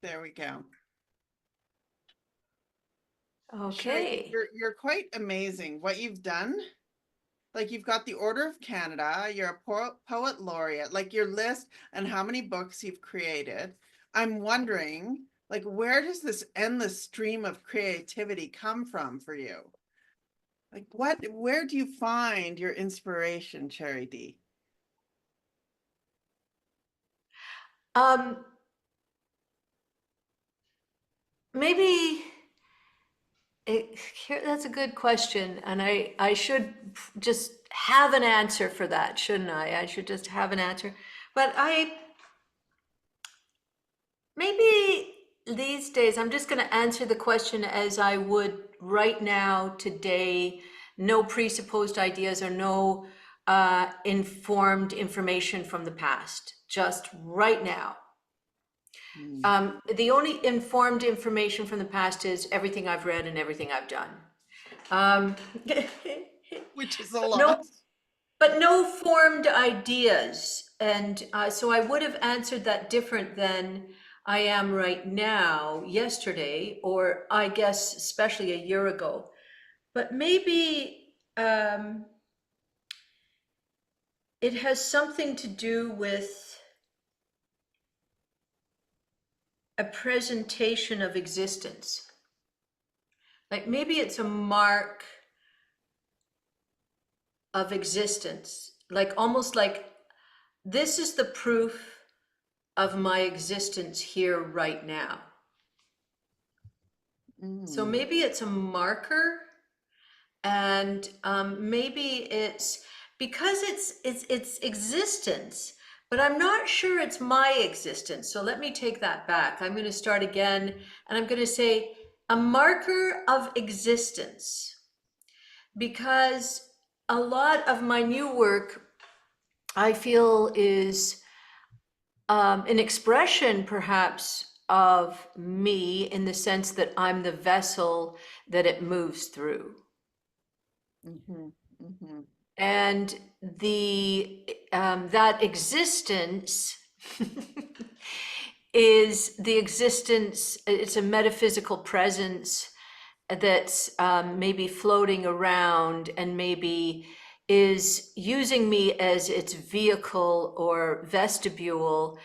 There we go. Sheri-D, Okay. you're quite amazing. What you've done, like you've got the Order of Canada, you're a poet laureate, like your list and how many books you've created. I'm wondering, like, where does this endless stream of creativity come from for you? Like, where do you find your inspiration, Sheri-D? Um, maybe that's a good question, and I should just have an answer for that, shouldn't I? I should just have an answer. But maybe these days I'm just going to answer the question as I would right now, today, no presupposed ideas or no informed information from the past, just right now. Hmm. The only informed information from the past is everything I've read and everything I've done. Um, Which is a no, lot. but no formed ideas. And so I would have answered that different than I am right now, yesterday, or I guess especially a year ago. But maybe it has something to do with a presentation of existence. Like maybe it's a mark of existence, like almost like this is the proof of my existence here right now. So Mm. maybe it's a marker, and maybe it's because it's existence, but I'm not sure it's my existence. So let me take that back. I'm going to start again, and I'm going to say a marker of existence, because a lot of my new work I feel is an expression perhaps of me in the sense that I'm the vessel that it moves through. Mm-hmm. Mm-hmm. And the that existence is the existence, it's a metaphysical presence that's maybe floating around and maybe is using me as its vehicle or vestibule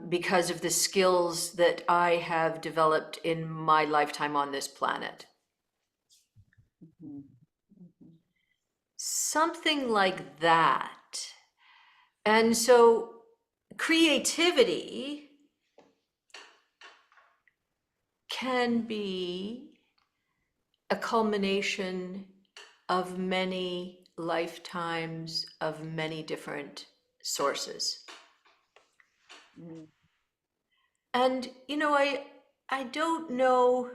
because of the skills that I have developed in my lifetime on this planet. Mm-hmm. Mm-hmm. Something like that. And so creativity can be a culmination of many lifetimes of many different sources. Mm. And I don't know,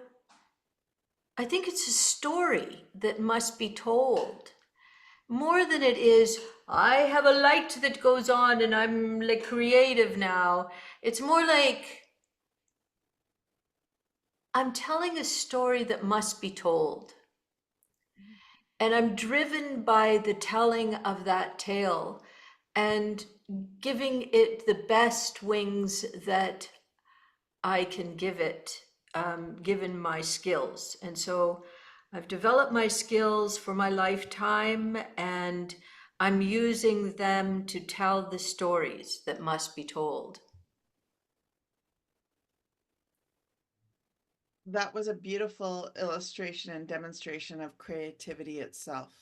I think it's a story that must be told more than it is I have a light that goes on and I'm like creative now. It's more like I'm telling a story that must be told. And I'm driven by the telling of that tale and giving it the best wings that I can give it, given my skills. And so I've developed my skills for my lifetime, and I'm using them to tell the stories that must be told. That was a beautiful illustration and demonstration of creativity itself.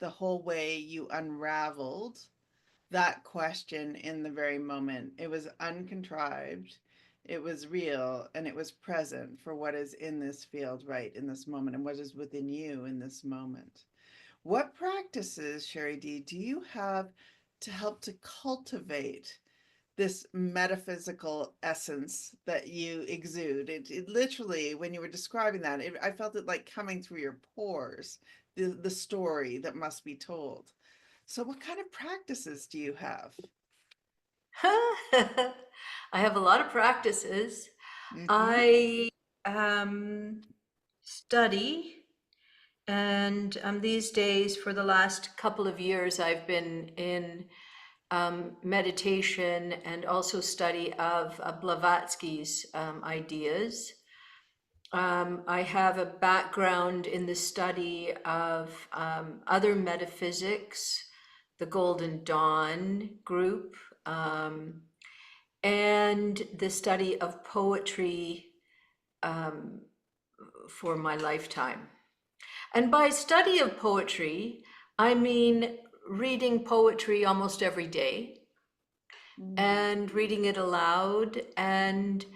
The whole way you unraveled that question in the very moment. It was uncontrived, it was real, and it was present for what is in this field right in this moment and what is within you in this moment. What practices, Sheri-D, do you have to help to cultivate this metaphysical essence that you exude? It literally, when you were describing that, I felt it like coming through your pores, the story that must be told. So, what kind of practices do you have? I have a lot of practices. Mm-hmm. I study. And these days, for the last couple of years, I've been in meditation and also study of Blavatsky's ideas. I have a background in the study of other metaphysics, the Golden Dawn group, and the study of poetry for my lifetime. And by study of poetry, I mean reading poetry almost every day Mm. and reading it aloud and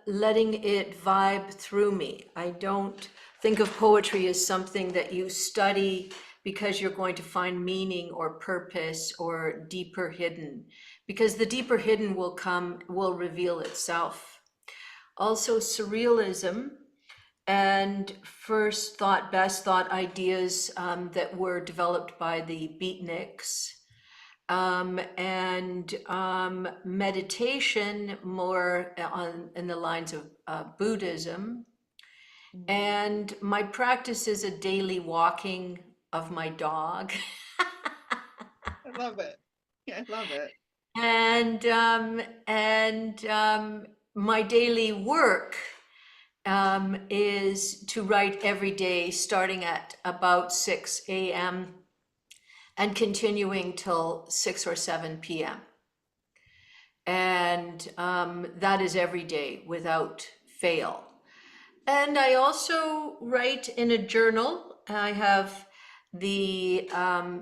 letting it vibe through me. I don't think of poetry as something that you study because you're going to find meaning or purpose or deeper hidden, because the deeper hidden will reveal itself. Also, surrealism and first thought, best thought ideas that were developed by the beatniks, and meditation more in the lines of Buddhism. Mm. And my practice is a daily walking of my dog. I love it. Yeah, I love it. And my daily work is to write every day, starting at about 6 a.m. and continuing till 6 or 7 p.m. And that is every day without fail. And I also write in a journal. I have the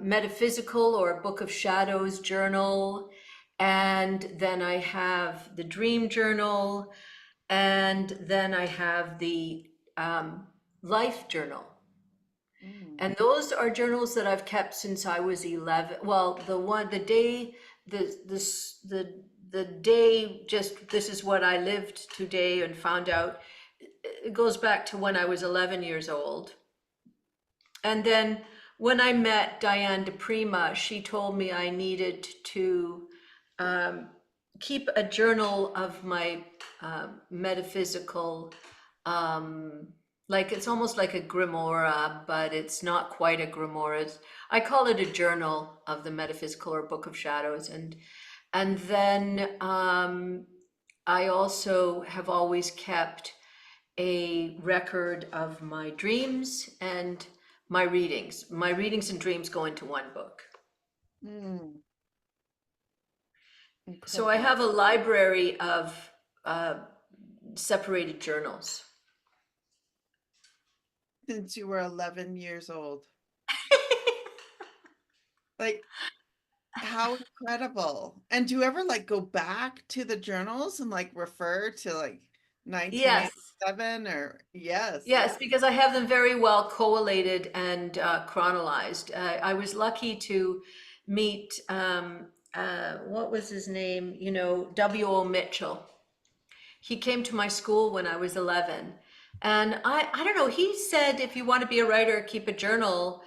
Metaphysical or Book of Shadows journal, and then I have the Dream Journal, and then I have the Life Journal. Mm. And those are journals that I've kept since I was 11. Well, the day, the day, just this is what I lived today and found out. It goes back to when I was 11 years old. And then when I met Diane DePrima, she told me I needed to um, keep a journal of my metaphysical, um, like it's almost like a grimoire, but it's not quite a grimoire. I call it a journal of the metaphysical or Book of Shadows. And then I also have always kept a record of my dreams and my readings. My readings and dreams go into one book. Mm. So I Incredible. have a library of uh, separated journals. Since you were 11 years old. Like, how incredible. And do you ever like go back to the journals and like refer to like Yes, 1987 or yes. yes, because I have them very well collated and chronologized. I was lucky to meet, what was his name? W.O. Mitchell. He came to my school when I was 11. And I don't know, he said, if you want to be a writer, keep a journal.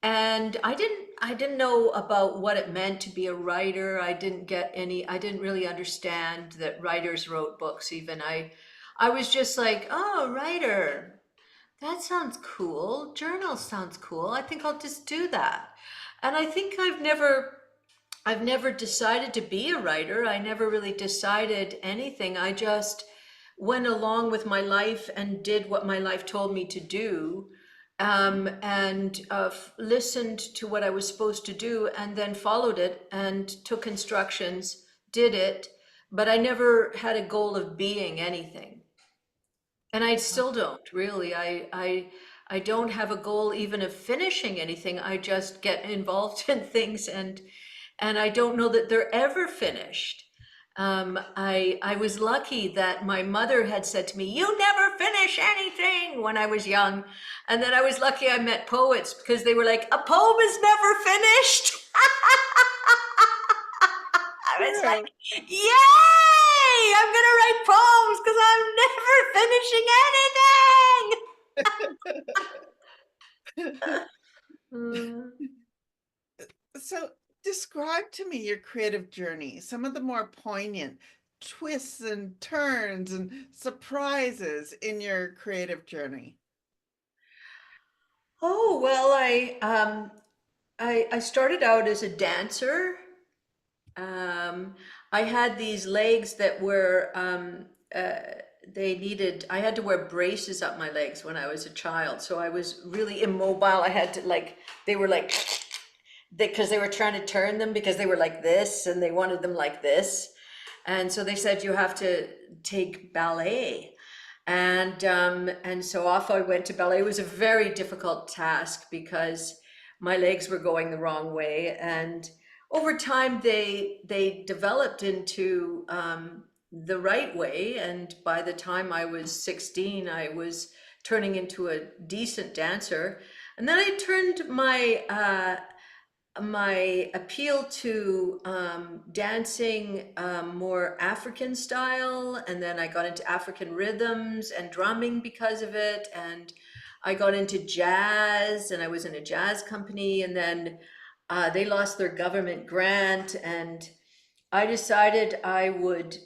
And I didn't know about what it meant to be a writer. I didn't really understand that writers wrote books even. I was just like, oh, writer, that sounds cool. Journal sounds cool. I think I'll just do that. And I think I've never decided to be a writer. I never really decided anything. I just went along with my life and did what my life told me to do, and listened to what I was supposed to do, and then followed it and took instructions, did it. But I never had a goal of being anything. And I still don't really. I don't have a goal even of finishing anything. I just get involved in things, and I don't know that they're ever finished. I was lucky that my mother had said to me, "You never finish anything," when I was young, and then I was lucky I met poets because they were like, "A poem is never finished." I was like, True. "Yay! I'm gonna write poems because I'm never finishing anything." So describe to me your creative journey, some of the more poignant twists and turns and surprises in your creative journey. Oh, well, I started out as a dancer, um, I had these legs that were, I had to wear braces up my legs when I was a child. So I was really immobile. I had to like, they were like, because they were trying to turn them because they were like this and they wanted them like this. And so they said, you have to take ballet. And so off I went to ballet. It was a very difficult task because my legs were going the wrong way. And over time, they developed into the right way. And by the time I was 16, I was turning into a decent dancer. And then I turned my appeal to dancing more African style, and then I got into African rhythms and drumming because of it, and I got into jazz, and I was in a jazz company, and then they lost their government grant, and I decided I would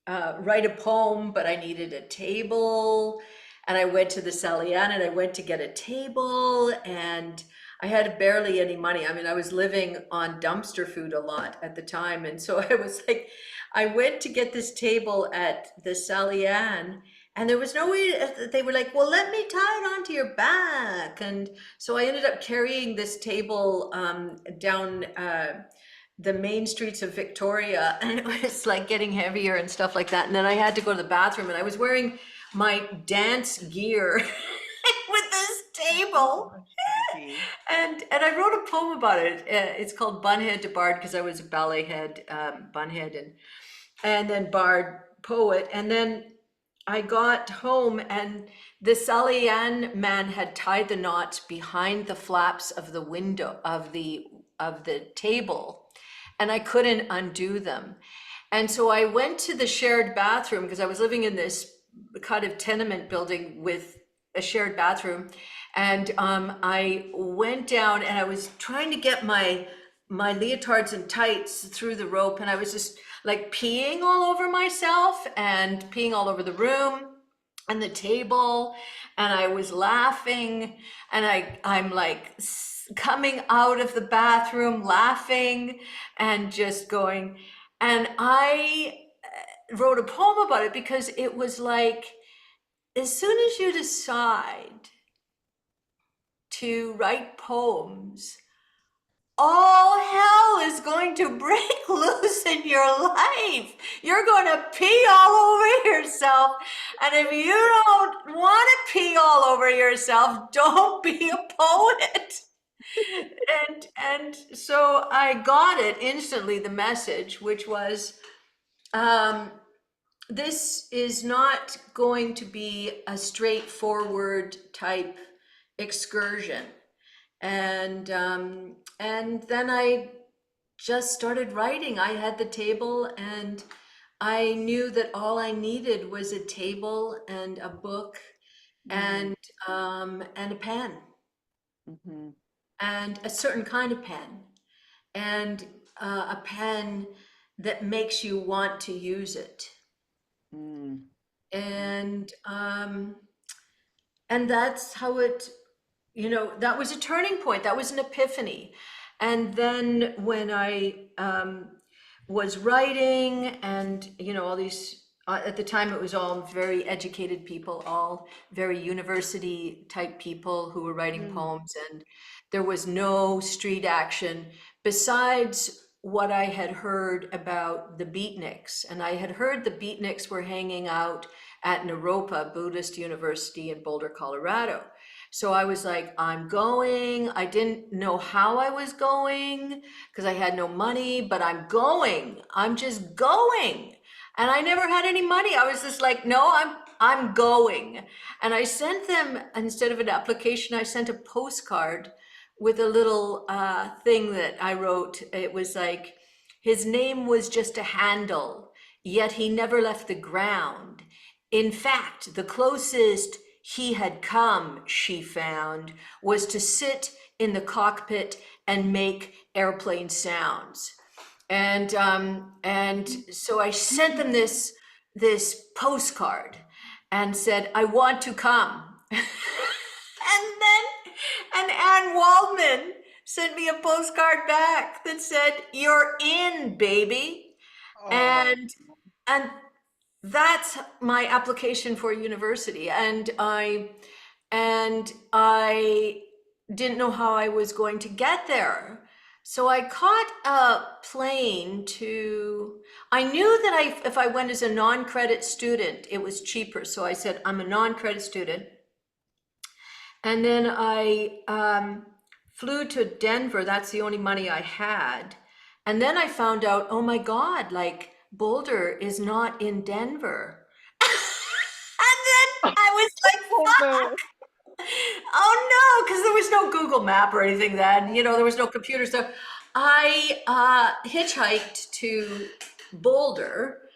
write a poem, but I needed a table. And I went to the Salian and I went to get a table, and I had barely any money. I mean, I was living on dumpster food a lot at the time. And so I was like, I went to get this table at the Salian, and there was no way, they were like, well, let me tie it onto your back. And so I ended up carrying this table down the main streets of Victoria, and it was like getting heavier and stuff like that. And then I had to go to the bathroom, and I was wearing my dance gear with this table. And I wrote a poem about it. It's called Bunhead to Bard, because I was a ballet head, bunhead, and then bard poet. And then I got home, and the Salian man had tied the knots behind the flaps of the window of the table, and I couldn't undo them. And so I went to the shared bathroom, because I was living in this kind of tenement building with a shared bathroom. And I went down and I was trying to get my leotards and tights through the rope, and I was just like peeing all over myself and peeing all over the room and the table, and I was laughing, and I'm like coming out of the bathroom laughing and just going, and I wrote a poem about it, because it was like, as soon as you decide to write poems, all hell is going to break loose in your life. You're going to pee all over yourself. And if you don't want to pee all over yourself, don't be a poet. And so I got it instantly, the message, which was, this is not going to be a straightforward type excursion. And then I just started writing. I had the table, and I knew that all I needed was a table and a book and a pen, and a certain kind of pen, and a pen that makes you want to use it. And that's how it, that was a turning point. That was an epiphany. And then when I was writing, and all these, at the time it was all very educated people, all very university type people who were writing poems, and there was no street action besides what I had heard about the beatniks. And I had heard the beatniks were hanging out at Naropa Buddhist University in Boulder, Colorado. So I was like, I'm going. I didn't know how I was going because I had no money, but I'm going. I'm just going. And I never had any money. I was just like, no, I'm going. And I sent them, instead of an application, I sent a postcard with a little thing that I wrote. It was like, his name was just a handle, yet he never left the ground. In fact, the closest he had come, she found, was to sit in the cockpit and make airplane sounds. And so I sent them this postcard and said, I want to come. And Anne Waldman sent me a postcard back that said, "You're in, baby." Oh, And that's my application for university. And I didn't know how I was going to get there. So I caught a plane to, I knew that if I went as a non-credit student, it was cheaper. So I said, I'm a non-credit student. And then I flew to Denver. That's the only money I had. And then I found out, oh my God, like Boulder is not in Denver. And then I was like, oh no. oh no, because there was no Google Map or anything then. There was no computer. So I hitchhiked to Boulder,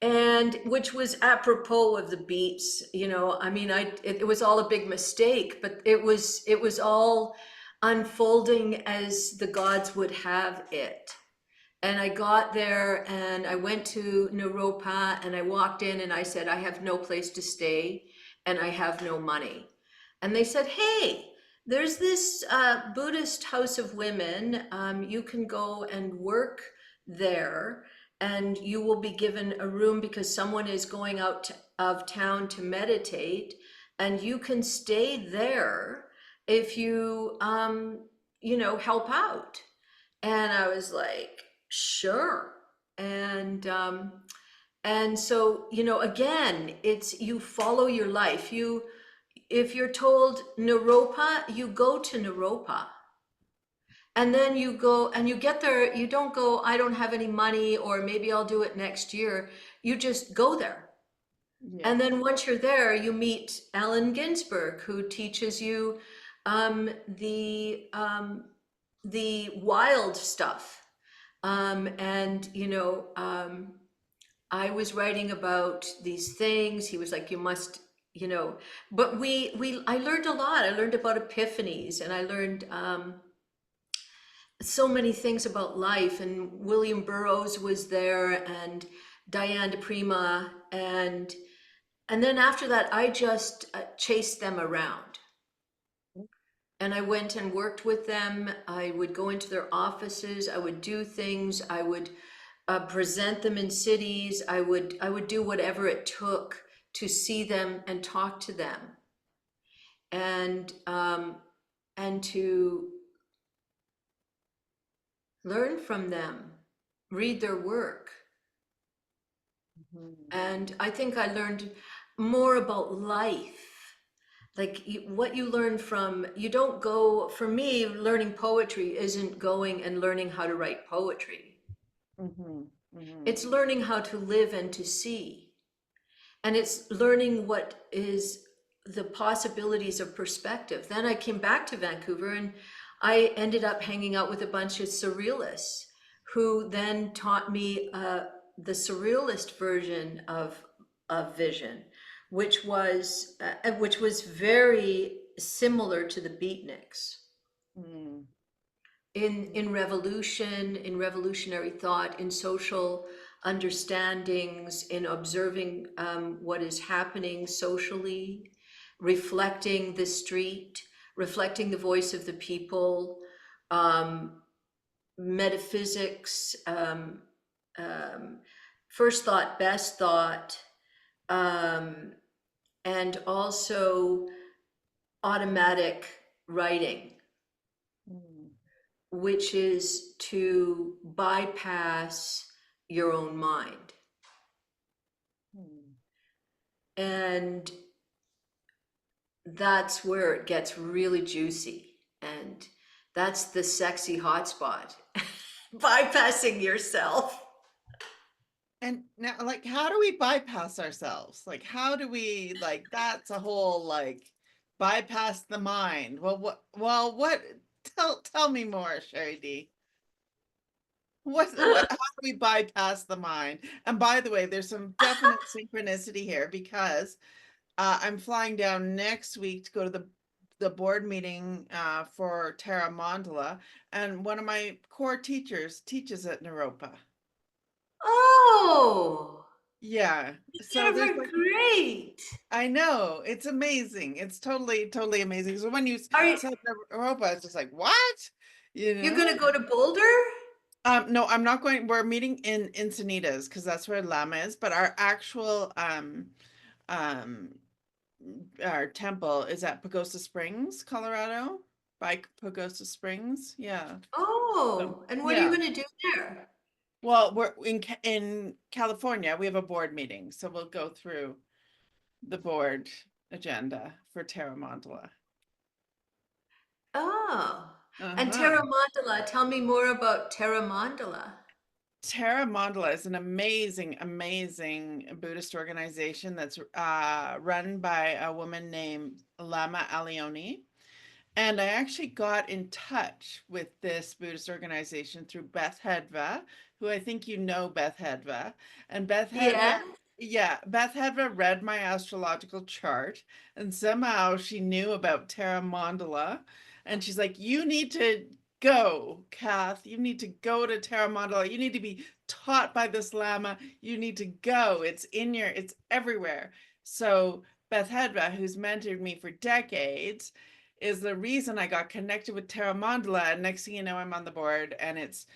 and which was apropos of the beats. I mean, it was all a big mistake, but it was all unfolding as the gods would have it. And I got there and I went to Naropa and I walked in and I said, I have no place to stay and I have no money. And they said, hey, there's this Buddhist house of women. You can go and work there and you will be given a room because someone is going out of town to meditate, and you can stay there if you help out. And I was like, sure. And so, again, it's you follow your life. If you're told Naropa, you go to Naropa. And then you go and you get there, you don't go, I don't have any money, or maybe I'll do it next year. You just go there. Yeah. And then once you're there, you meet Allen Ginsberg, who teaches you um, the um, the wild stuff. I was writing about these things. He was like, you must, but I learned a lot. I learned about epiphanies, and I learned so many things about life. And William Burroughs was there, and Diane de Prima, and then after that, I just chased them around. And I went and worked with them. I would go into their offices. I would do things. I would present them in cities. I would do whatever it took to see them and talk to them, and to learn from them, read their work. Mhm. And I think I learned more about life. Like what you learn from, you don't go, for me, learning poetry isn't going and learning how to write poetry. Mhm. Mhm. It's learning how to live and to see. And it's learning what is the possibilities of perspective. Then I came back to Vancouver and I ended up hanging out with a bunch of surrealists who then taught me the surrealist version of vision, which was very similar to the beatniks Mhm. in revolution, in revolutionary thought, in social understandings, in observing what is happening socially, reflecting the street, reflecting the voice of the people, um, metaphysics, um, first thought, best thought, um, and also automatic writing, Mhm. which is to bypass your own mind. Mhm. And that's where it gets really juicy. And that's the sexy hotspot. Bypassing yourself. And now, like, how do we bypass ourselves? Like, how do we, like, that's a whole, like, bypass the mind. What, tell me more, Sheri-D. How do we bypass the mind? And by the way, there's some definite synchronicity here because I'm flying down next week to go to the board meeting for Terra Mandala, and one of my core teachers teaches at Naropa. Oh, Yeah, you so guys there's are like great. I know it's amazing. It's totally amazing. So when you Are you, said Naropa, it's just like what? you You're gonna know? go to Boulder? No, I'm not going. We're meeting in Encinitas because that's where Lama is, but our actual um our temple is at Pagosa Springs, Colorado, by Pagosa Springs. Yeah. So, Oh, and what are you yeah. gonna do there? Well, we're in California. We have a board meeting, so we'll go through the board agenda for Terra Mandala. Oh, and Uh-huh. Terra Mandala, tell me more about Terra Mandala. Terra Mandala is an amazing, amazing Buddhist organization that's run by a woman named Lama Alioni. And I actually got in touch with this Buddhist organization through Beth Hedva, who I think you know Beth Hedva. And Beth Hedva, Yeah. yeah, Beth Hedva read my astrological chart and somehow she knew about Terra Mandala. And she's like, you need to go, Kath. You need to go to Terra Mandala. You need to be taught by this Lama. You need to go. It's everywhere. So Beth Hedva, who's mentored me for decades, is the reason I got connected with Terra Mandala. And next thing you know, I'm on the board, and it's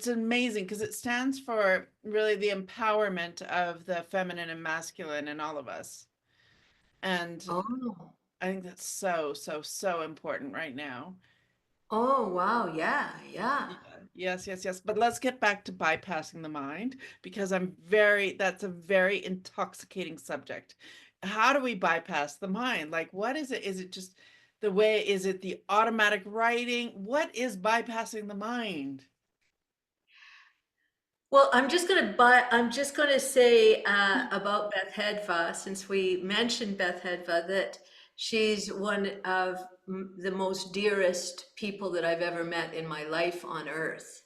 amazing because it stands for really the empowerment of the feminine and masculine in all of us. And Oh. I think that's so, so, so important right now. Oh, wow. Yeah, yeah. Yeah. Yes, yes, yes. But let's get back to bypassing the mind because that's a very intoxicating subject. How do we bypass the mind? Like, what is it? Is it just the way, is it the automatic writing? What is bypassing the mind? Well, I'm just gonna say about Beth Hedva, since we mentioned Beth Hedva, that she's one of the most dearest people that I've ever met in my life on earth.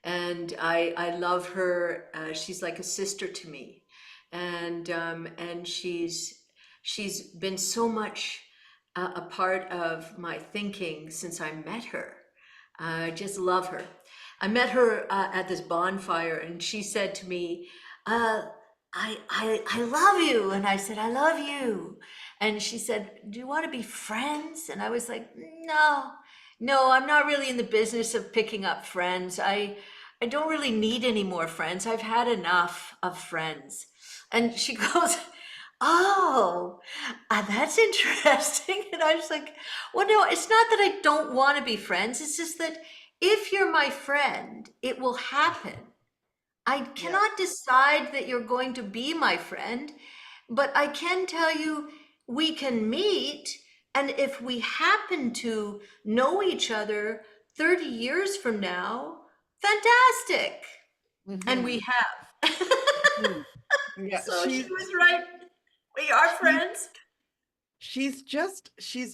And I love her. She's like a sister to me. And she's been so much a part of my thinking since I met her. I just love her. I met her at this bonfire, and she said to me, uh, I love you. And I said, I love you. And she said, do you want to be friends? And I was like, no, no, I'm not really in the business of picking up friends. I don't really need any more friends. I've had enough of friends. And she goes, oh, that's interesting. And I was like, well, no, it's not that I don't want to be friends. It's just that if you're my friend, it will happen. I Yeah. cannot decide that you're going to be my friend, but I can tell you we can meet. And if we happen to know each other 30 years from now, fantastic. And we Hmm. have. Hmm. Yeah. So she was right. We are She, friends. she's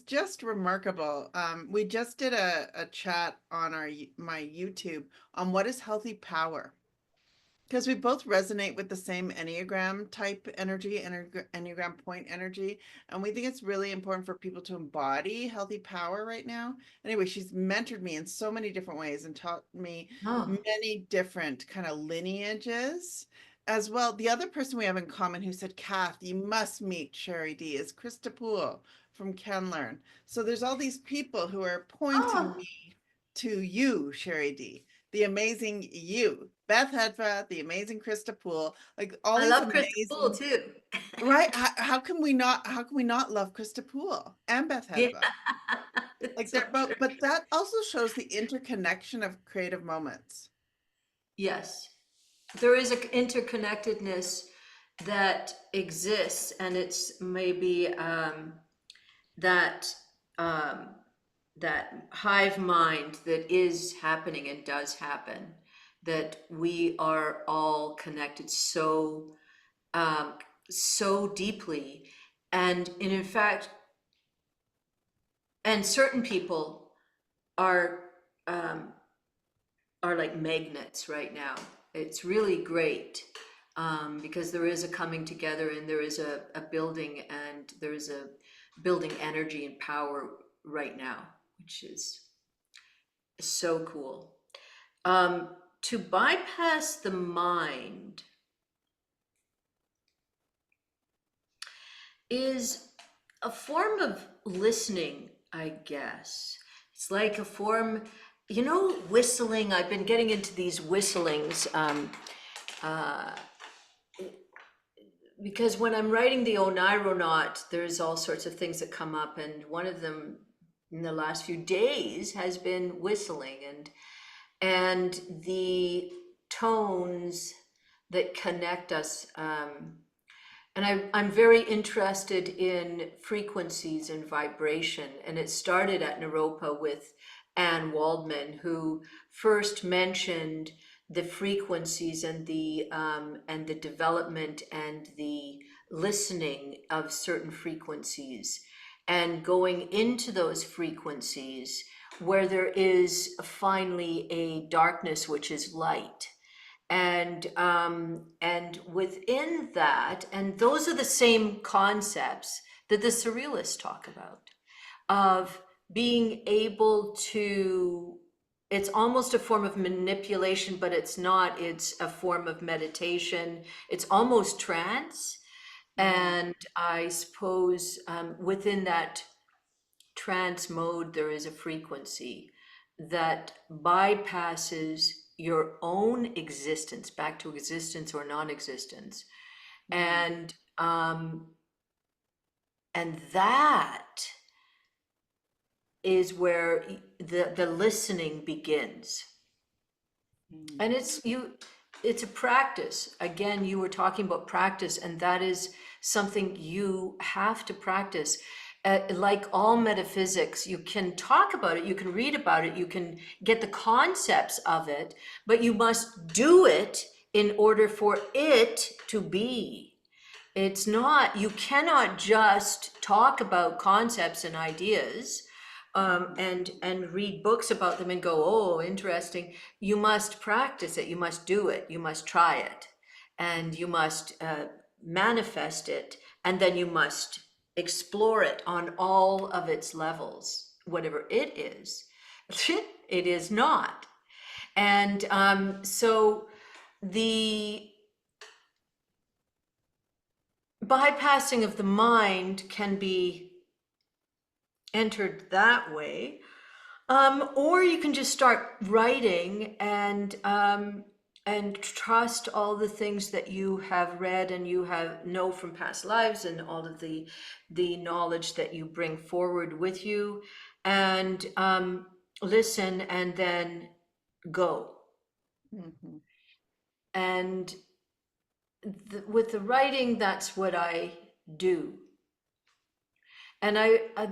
just remarkable. We just did a chat on my YouTube on what is healthy power. Because we both resonate with the same Enneagram type energy, Enneagram point energy. And we think it's really important for people to embody healthy power right now. Anyway, she's mentored me in so many different ways and taught me Oh, many different kind of lineages as well. The other person we have in common who said, Kath, you must meet Sheri-D is Krista Poole from Can Learn. So there's all these people who are pointing oh, me to you, Sheri-D, the amazing you, Beth Hedva, the amazing Krista Poole, like all I these love Krista Poole amazing, too. right? How can we not love Krista Poole and Beth Yeah, Hedva? Like it's so they're true. both, but that also shows the interconnection of creative moments. Yes, there is an interconnectedness that exists, and it's maybe that um, that hive mind that is happening and does happen. That we are all connected um, so deeply, and in fact, and certain people are um, are like magnets right now. It's really great because there is a coming together, and there is a building, and there is a building energy and power right now, which is so cool. To bypass the mind is a form of listening, I guess. It's like a form. whistling, I've been getting into these whistlings, uh, because when I'm writing the Oneironaut, there's all sorts of things that come up, and one of them in the last few days has been whistling, and the tones that connect us. And I'm very interested in frequencies and vibration. And it started at Naropa with Anne Waldman, who first mentioned the frequencies and the development and the listening of certain frequencies, and going into those frequencies where there is finally a darkness which is light, and within that, and those are the same concepts that the surrealists talk about, of being able to, it's almost a form of manipulation, but it's not. It's a form of meditation. It's almost trance. And I suppose within that trance mode, there is a frequency that bypasses your own existence back to existence or non-existence. And and that is where the listening begins. And it's a practice. Again, you were talking about practice, and that is something you have to practice. Like all metaphysics, you can talk about it, you can read about it, you can get the concepts of it, but you must do it in order for it to be. It's not, you cannot just talk about concepts and ideas, and read books about them and go, oh, interesting. You must practice it, you must do it, you must try it, and you must manifest it, and then you must explore it on all of its levels, whatever it is. It is not. And so the bypassing of the mind can be entered that way, or you can just start writing and trust all the things that you have read and you have know from past lives, and all of the knowledge that you bring forward with you, and listen, and then go. And with the writing, that's what I do. And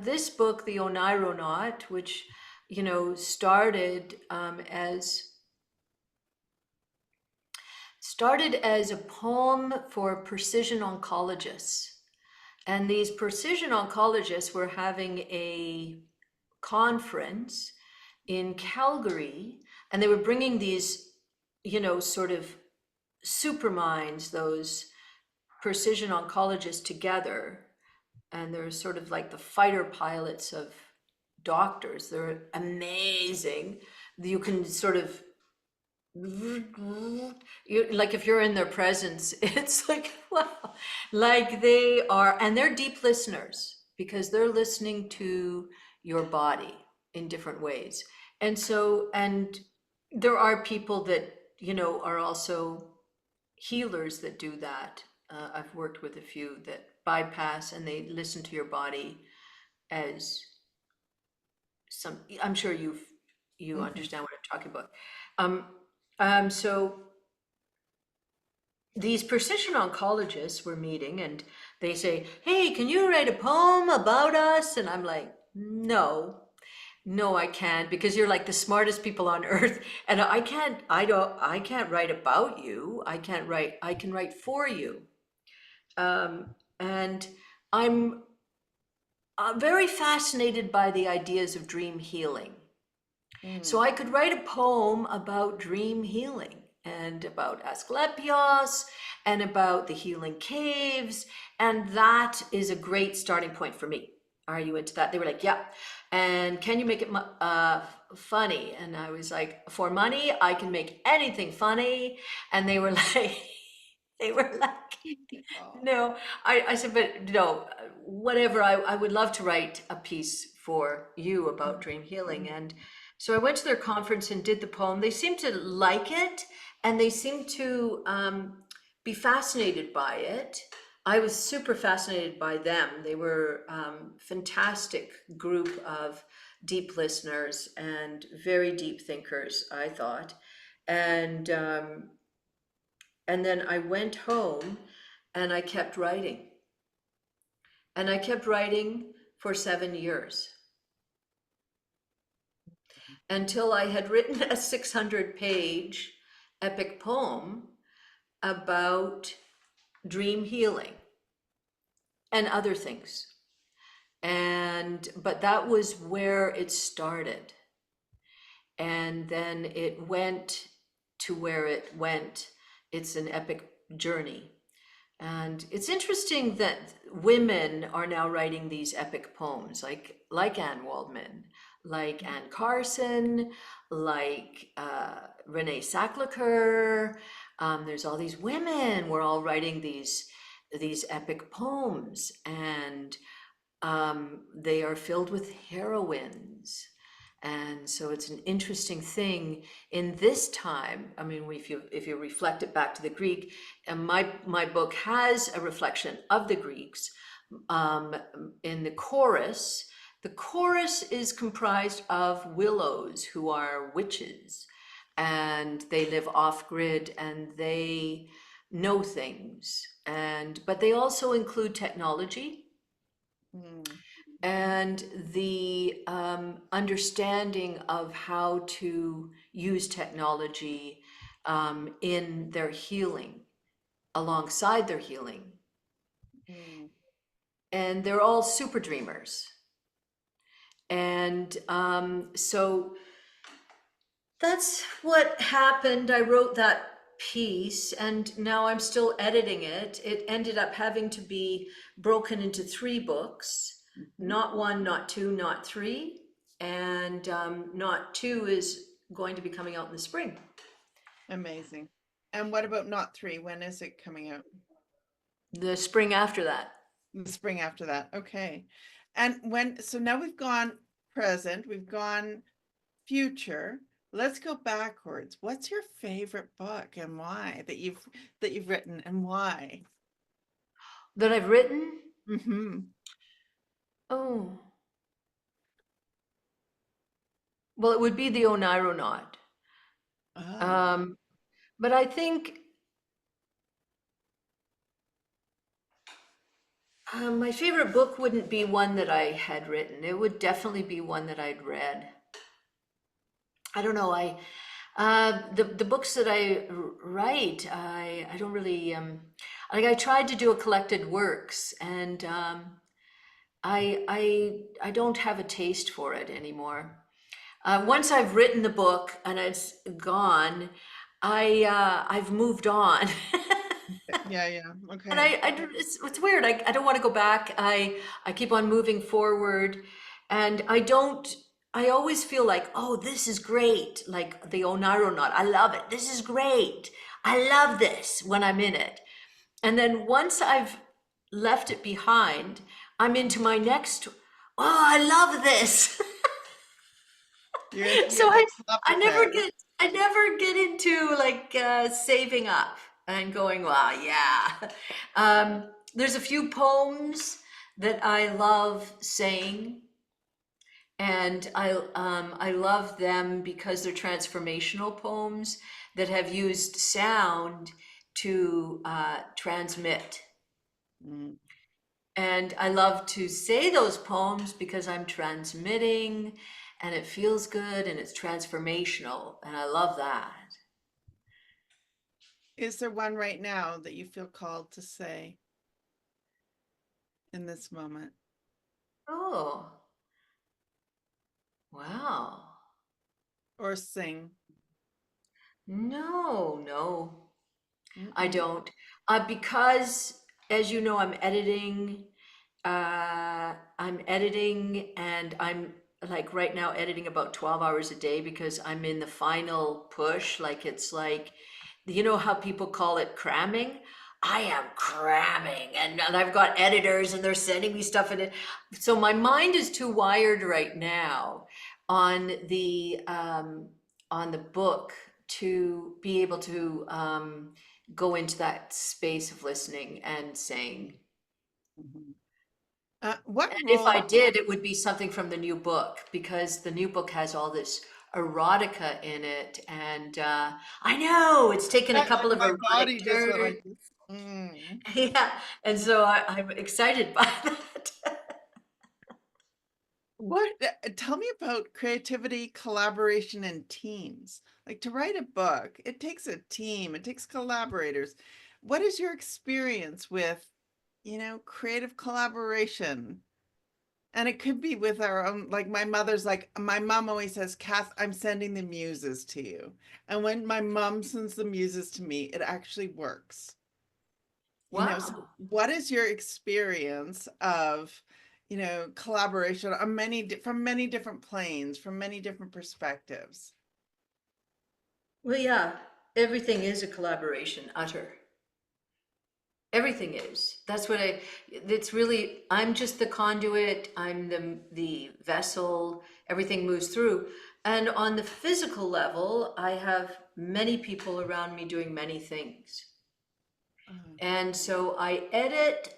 this book, The Oneironaut, which started as a poem for precision oncologists. And these precision oncologists were having a conference in Calgary, and they were bringing these, sort of super minds, those precision oncologists together. And they're sort of like the fighter pilots of doctors. They're amazing. You can sort of, like if you're in their presence, it's like, wow, like they are, and they're deep listeners because they're listening to your body in different ways. And so, and there are people that, are also healers that do that. I've worked with a few that bypass and they listen to your body as some, I'm sure you understand what I'm talking about. So these precision oncologists were meeting and they say, hey, can you write a poem about us? And I'm like, no, I can't, because you're like the smartest people on earth. And I can't write about you. I can write for you. And I'm very fascinated by the ideas of dream healing. So I could write a poem about dream healing and about Asclepios and about the healing caves. And that is a great starting point for me. Are you into that? They were like, yeah. And can you make it funny? And I was like, for money, I can make anything funny. And they were like, no. I said, but no, whatever. I would love to write a piece for you about dream healing. And So I went to their conference and did the poem. They seemed to like it, and they seemed to be fascinated by it. I was super fascinated by them. They were fantastic group of deep listeners and very deep thinkers, I thought. And and then I went home and I kept writing. And I kept writing for 7 years until I had written a 600-page epic poem about dream healing and other things. But that was where it started. And then it went to where it went. It's an epic journey. And it's interesting that women are now writing these epic poems, like Anne Waldman, like Anne Carson, like Renee Sacklicker. There's all these women. We're all writing these epic poems, and they are filled with heroines. And so it's an interesting thing in this time. I mean, if you reflect it back to the Greek, and my book has a reflection of the Greeks in the chorus. The chorus is comprised of willows who are witches, and they live off grid and they know things. But they also include technology Mm. and the understanding of how to use technology in their healing, alongside their healing. Mm. And they're all super dreamers. And so that's what happened. I wrote that piece and now I'm still editing it. It ended up having to be broken into 3 books, Mhm. not 1, not 2, not 3. And not 2 is going to be coming out in the spring. Amazing. And what about not 3? When is it coming out? The spring after that. The spring after that. Okay. And so now we've gone present, we've gone future. Let's go backwards. What's your favorite book and why that you've written and why? That I've written? Mm-hmm. Oh, well, it would be The Oneironaut. Ah. Um, but I think my favorite book wouldn't be one that I had written. It would definitely be one that I'd read. I don't know. The books that I write, I don't really like. I tried to do a collected works, and I don't have a taste for it anymore. Once I've written the book and it's gone, I've moved on. Yeah, yeah. And Okay. it's weird. I don't want to go back. I keep on moving forward, and I always feel like, oh, this is great. Like the Oneironaut. I love it. This is great. I love this when I'm in it. And then once I've left it behind, I'm into my next, oh, I love this. You're So the top of I the never crowd. get I never get into like saving up and going, well, yeah. There's a few poems that I love saying, and I love them because they're transformational poems that have used sound to transmit. Mm. And I love to say those poems because I'm transmitting and it feels good and it's transformational. And I love that. Is there one right now that you feel called to say in this moment Oh, wow. or sing? No, no, I Mm-mm. don't. Because, as you know, I'm editing and I'm like right now editing about 12 hours a day because I'm in the final push. Like it's like, you know how people call it cramming? I am cramming and I've got editors and they're sending me stuff in it. So my mind is too wired right now. on the book to be able to go into that space of listening and saying. Mhm. What And if I role? did, it would be something from the new book because the new book has all this erotica in it. And I know it's taken a couple of My erotic body just went turns. like this. Mm. Yeah. And so I'm excited by that. What? Tell me about creativity, collaboration, and teams. Like to write a book, it takes a team, it takes collaborators. What is your experience with, creative collaboration? And it could be with our own, like my mother's like, my mom always says, Kath, I'm sending the muses to you. And when my mom sends the muses to me, it actually works. So Wow. what is your experience of, collaboration on from many different planes, from many different perspectives? Well, yeah, everything is a collaboration, utter. Everything is. That's what it's really, I'm just the conduit, I'm the vessel, everything moves through. And on the physical level, I have many people around me doing many things. Uh, And so I edit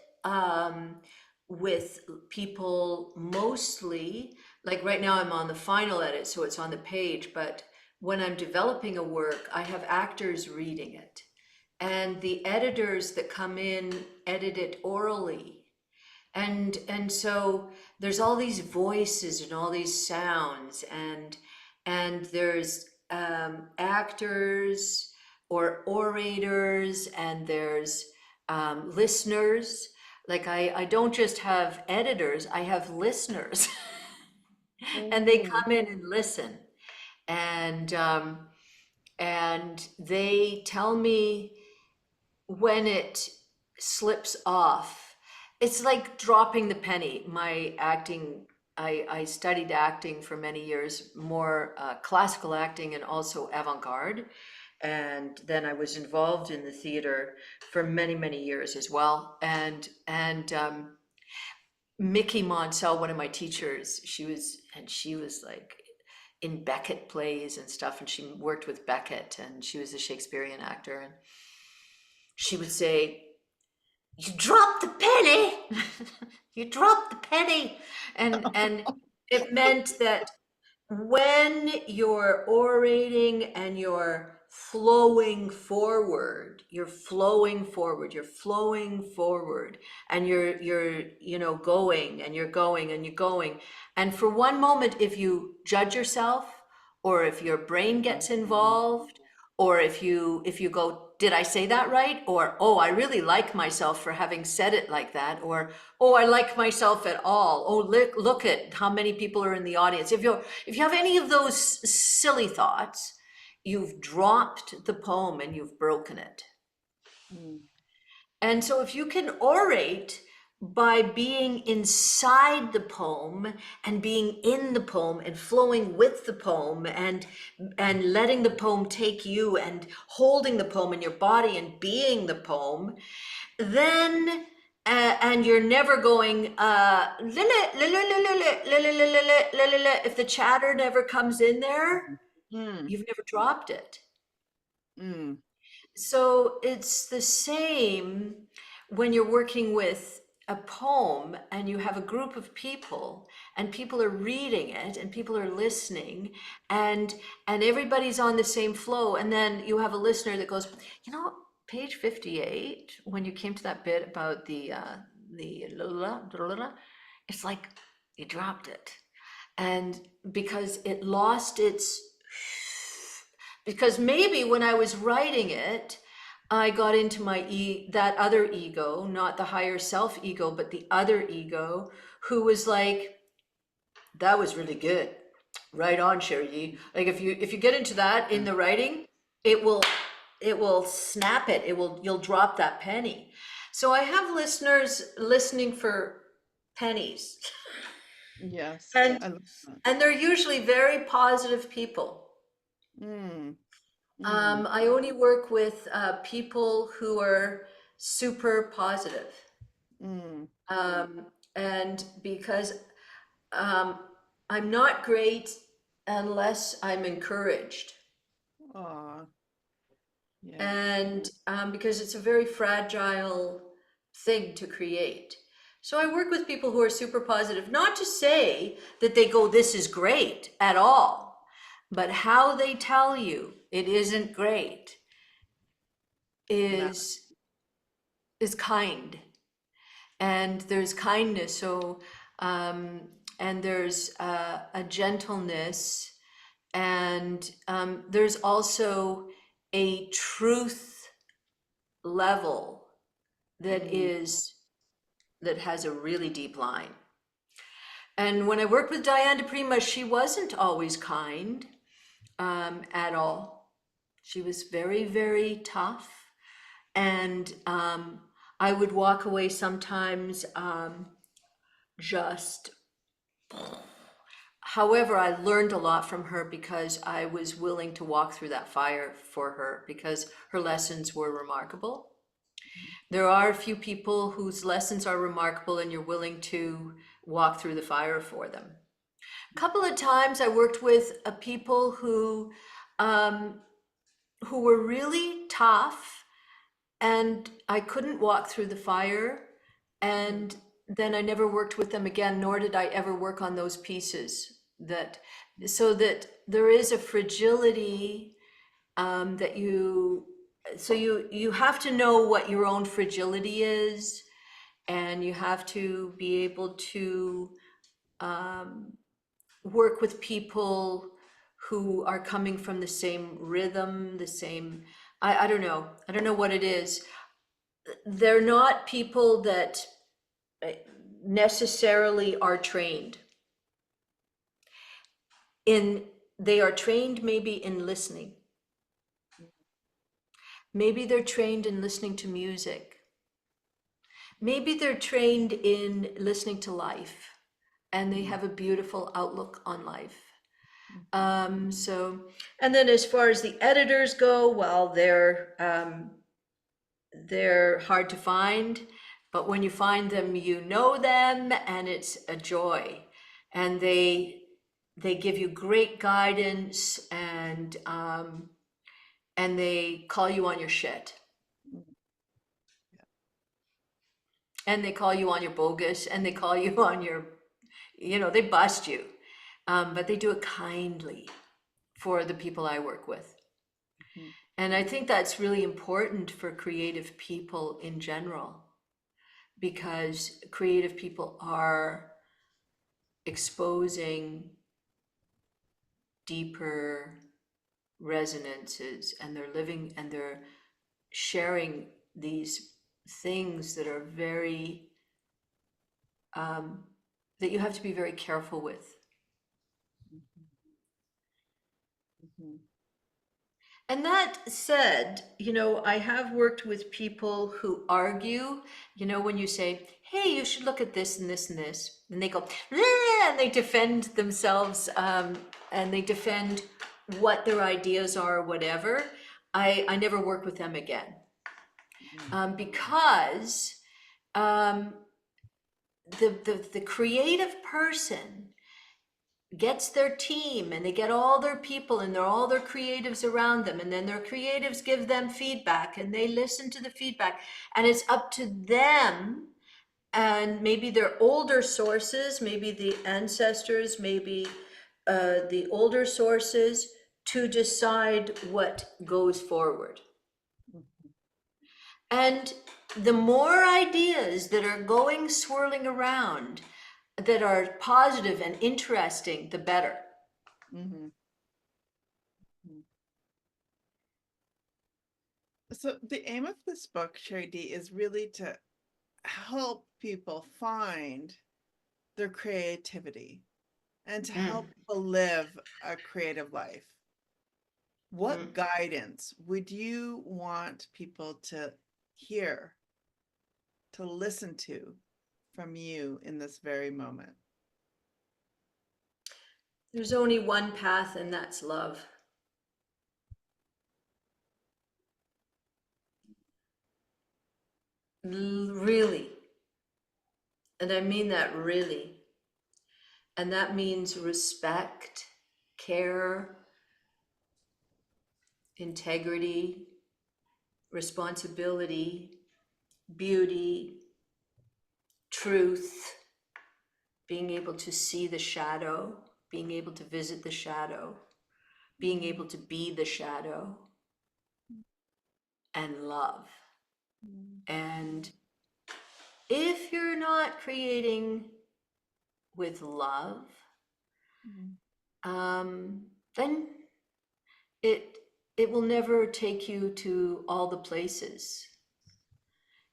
with people mostly, like right now I'm on the final edit, so it's on the page, but when I'm developing a work, I have actors reading it. And the editors that come in edit it orally. And so there's all these voices and all these sounds and there's actors or orators and there's listeners. Like I don't just have editors, I have listeners. And they mm, come in and listen and they tell me when it slips off. It's like dropping the penny. My acting, I studied acting for many years, more classical acting and also avant-garde. And then I was involved in the theater for many, many years as well. And Mickey Monsell, one of my teachers, she was like in Beckett plays and stuff, and she worked with Beckett, and she was a Shakespearean actor, and she would say, "You dropped the penny. You dropped the penny." And it meant that when you're orating and you're flowing forward, and you're going and you're going and you're going. And for one moment, if you judge yourself, or if your brain gets mhm, involved, or if you go, did I say that right? Or, oh, I really like myself for having said it like that. Or, oh, I like myself at all. Oh, look at how many people are in the audience. If you have any of those silly thoughts, you've dropped the poem and you've broken it. mm, And so if you can orate by being inside the poem and being in the poem and flowing with the poem and letting the poem take you and holding the poem in your body and being the poem, then and you're never going if the chatter never comes in there, mm, you've never dropped it. mm, So it's the same when you're working with a poem and you have a group of people and people are reading it and people are listening and everybody's on the same flow, and then you have a listener that goes, page 58, when you came to that bit about the it's like you dropped it. And because it lost its, because maybe when I was writing it, I got into that other ego, not the higher self ego, but the other ego, who was like, that was really good. Right on, Sheri-D. Like if you get into that in mm. the writing, it will snap it. You'll drop that penny. So I have listeners listening for pennies. Yes, And I love that. they're usually very positive people. Mm, mm, I only work with people who are super positive. mm, And because um, I'm not great. unless I'm encouraged. Aw, yeah. And because it's a very fragile thing to create. So I work with people who are super positive, not to say that they go, this is great at all, but how they tell you it isn't great No. is is kind, and there's kindness. So and there's a gentleness, and there's also a truth level that Mm, is that has a really deep line. And when I worked with Diane DePrima, she wasn't always kind at all. She was very, very tough. And I would walk away sometimes just. However, I learned a lot from her because I was willing to walk through that fire for her because her lessons were remarkable. There are a few people whose lessons are remarkable and you're willing to walk through the fire for them. A couple of times I worked with people um, who were really tough, and I couldn't walk through the fire. mm, And then I never worked with them again, nor did I ever work on those pieces. That so that there is a fragility that you have to know what your own fragility is, and you have to be able to um, work with people who are coming from the same rhythm, the same, I don't know. I don't know what it is. They're not people that necessarily are trained in, they are trained maybe in listening. Maybe they're trained in listening to music. Maybe they're trained in listening to life, and they mm, have a beautiful outlook on life. mhm, So, and then as far as the editors go, well, they're hard to find, but when you find them, you know them, and it's a joy. And they give you great guidance, and they call you on your shit, mm. and they call you on your bogus, and they call you on your, they bust you, but they do it kindly for the people I work with. Mhm. And I think that's really important for creative people in general, because creative people are exposing deeper resonances, and they're living and they're sharing these things that are very, um, that you have to be very careful with. Mhm. And that said, I have worked with people who argue, when you say, hey, you should look at this and this and this, and they go, "Eh," and they defend themselves, and they defend what their ideas are, whatever. I never work with them again, Mhm. because um, the creative person gets their team, and they get all their people, and they're all their creatives around them, and then their creatives give them feedback, and they listen to the feedback, and it's up to them, and maybe their older sources, maybe the ancestors, maybe the older sources, to decide what goes forward. And the more ideas that are going swirling around that are positive and interesting, the better. Mhm. Mhm. So the aim of this book, Sheri-D, is really to help people find their creativity and to Mm. help people live a creative life. What Mm. guidance would you want people to hear, to listen to from you in this very moment? There's only one path, and that's love. Really. And I mean that really. And that means respect, care, integrity, responsibility, beauty, truth, being able to see the shadow, being able to visit the shadow, being able to be the shadow, and love. And if you're not creating with love, then it will never take you to all the places.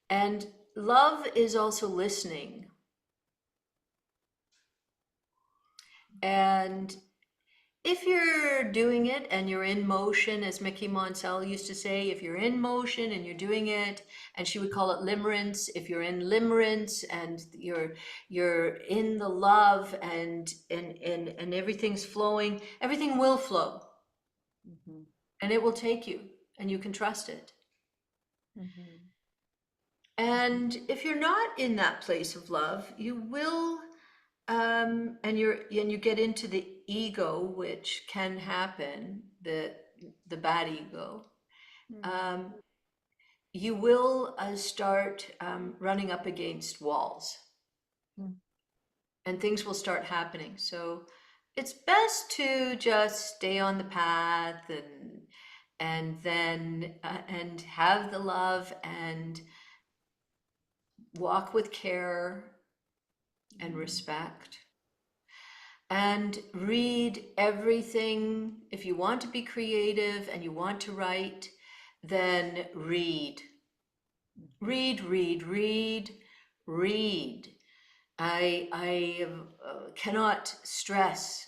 And love is also listening. And if you're doing it and you're in motion, as Mickey Monsell used to say, if you're in motion and you're doing it, and she would call it limerence, if you're in limerence and you're in the love and everything's flowing, everything will flow. And it will take you, and you can trust it. And if you're not in that place of love, you will and you get into the ego, which can happen, the bad ego. You will start running up against walls, and things will start happening. So it's best to just stay on the path and then and have the love and walk with care and respect. And read everything. If you want to be creative and you want to write, then read. Read. I cannot stress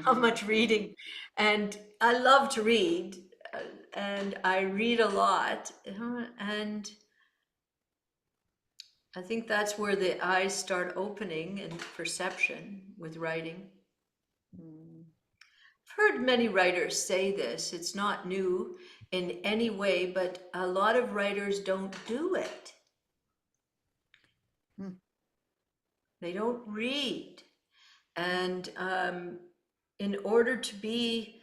how much reading. And I love to read, and I read a lot. And I think that's where the eyes start opening in perception with writing. I've heard many writers say this. It's not new in any way, but a lot of writers don't do it. They don't read. And in order to be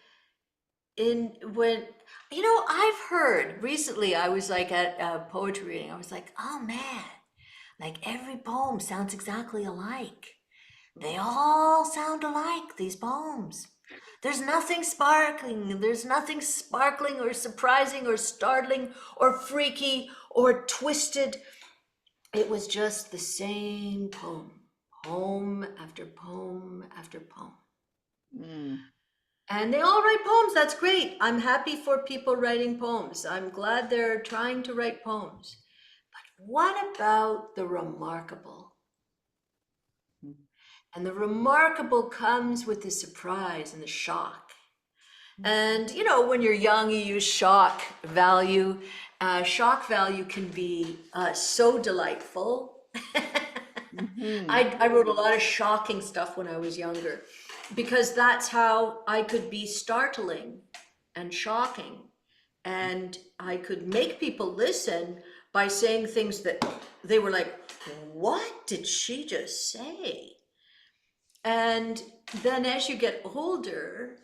I've heard recently, I was like at a poetry reading, I was like, oh man, like every poem sounds exactly alike. They all sound alike, these poems. There's nothing sparkling. There's nothing sparkling or surprising or startling or freaky or twisted. It was just the same poem, poem after poem after poem. And they all write poems. That's great. I'm happy for people writing poems. I'm glad they're trying to write poems. But what about the remarkable? And the remarkable comes with the surprise and the shock. And, when you're young, you use shock value. Shock value can be so delightful. I wrote a lot of shocking stuff when I was younger, because that's how I could be startling and shocking. And I could make people listen by saying things that they were like, what did she just say? And then as you get older,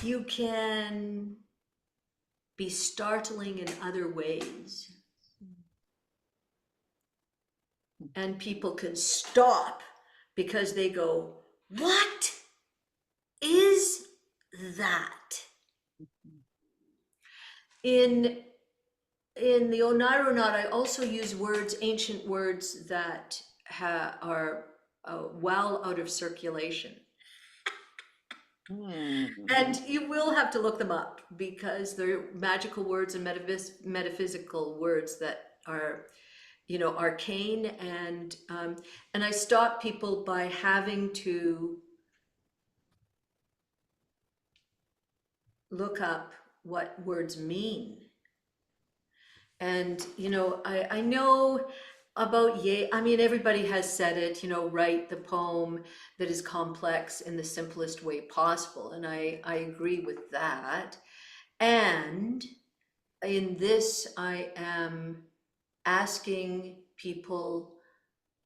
you can be startling in other ways. And people can stop because they go, what is that? In the Oneironaut, I also use words, ancient words that are well out of circulation. And you will have to look them up, because they're magical words and metaphysical words that are, arcane. And I stop people by having to look up what words mean. And, I know about everybody has said it, write the poem that is complex in the simplest way possible. And I agree with that. And in this, I am asking people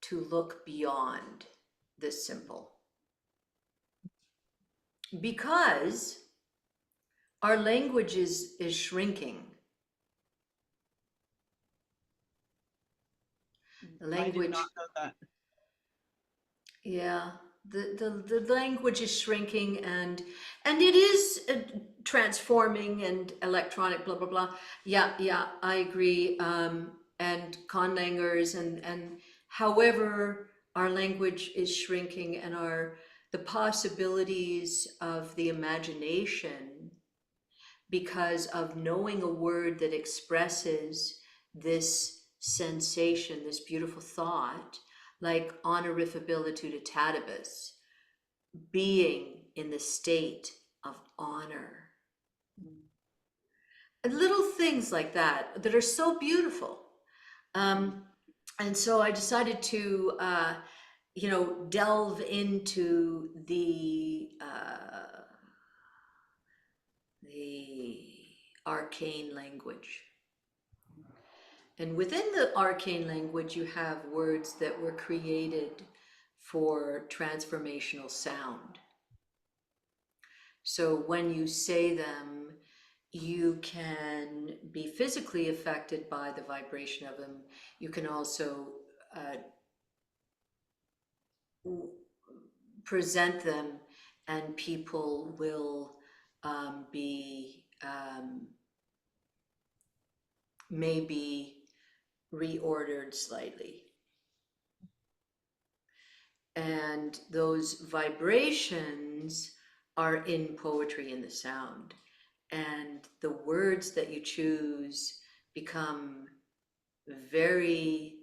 to look beyond the simple. Because our language is shrinking. The I did not language, know that. yeah, the language is shrinking, and it is transforming and electronic, blah blah blah. Yeah, yeah, I agree. And conlangers and however our language is shrinking, and our the possibilities of the imagination because of knowing a word that expresses this sensation, this beautiful thought, like honorifibilitude being in the state of honor. Mm, And little things like that that are so beautiful. mm, Um, and so I decided to, delve into the arcane language. And within the arcane language, you have words that were created for transformational sound. So when you say them, you can be physically affected by the vibration of them. You can also uh, present them, and people will be maybe reordered slightly. And those vibrations are in poetry in the sound. And the words that you choose become very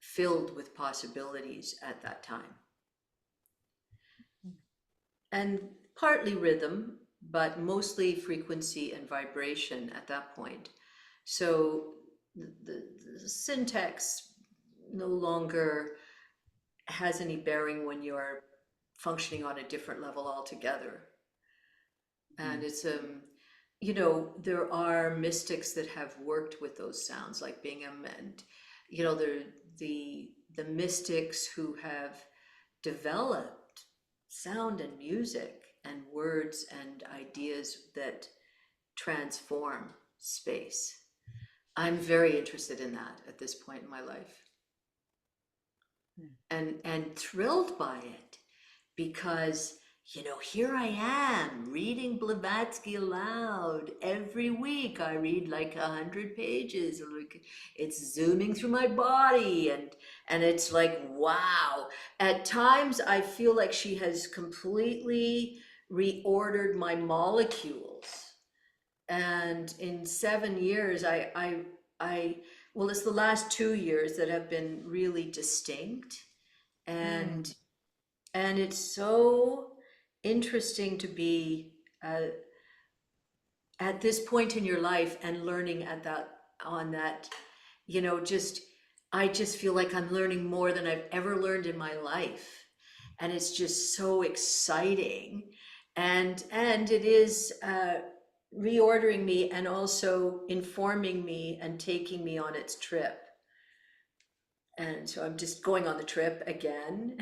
filled with possibilities at that time. And partly rhythm, but mostly frequency and vibration at that point. So the syntax no longer has any bearing when you're functioning on a different level altogether. And mm. it's there are mystics that have worked with those sounds, like Bingham, and the mystics who have developed sound and music and words and ideas that transform space. I'm very interested in that at this point in my life, Mm. and thrilled by it, because here I am reading Blavatsky aloud every week. I read like 100 pages. Like, it's zooming through my body, and it's like, wow. At times, I feel like she has completely reordered my molecules. And in 7 years, I well, it's the last 2 years that have been really distinct, Mm. and it's so interesting to be uh, at this point in your life and learning at that on that just I just feel like I'm learning more than I've ever learned in my life, and it's just so exciting, and it is reordering me and also informing me and taking me on its trip. And so I'm just going on the trip again.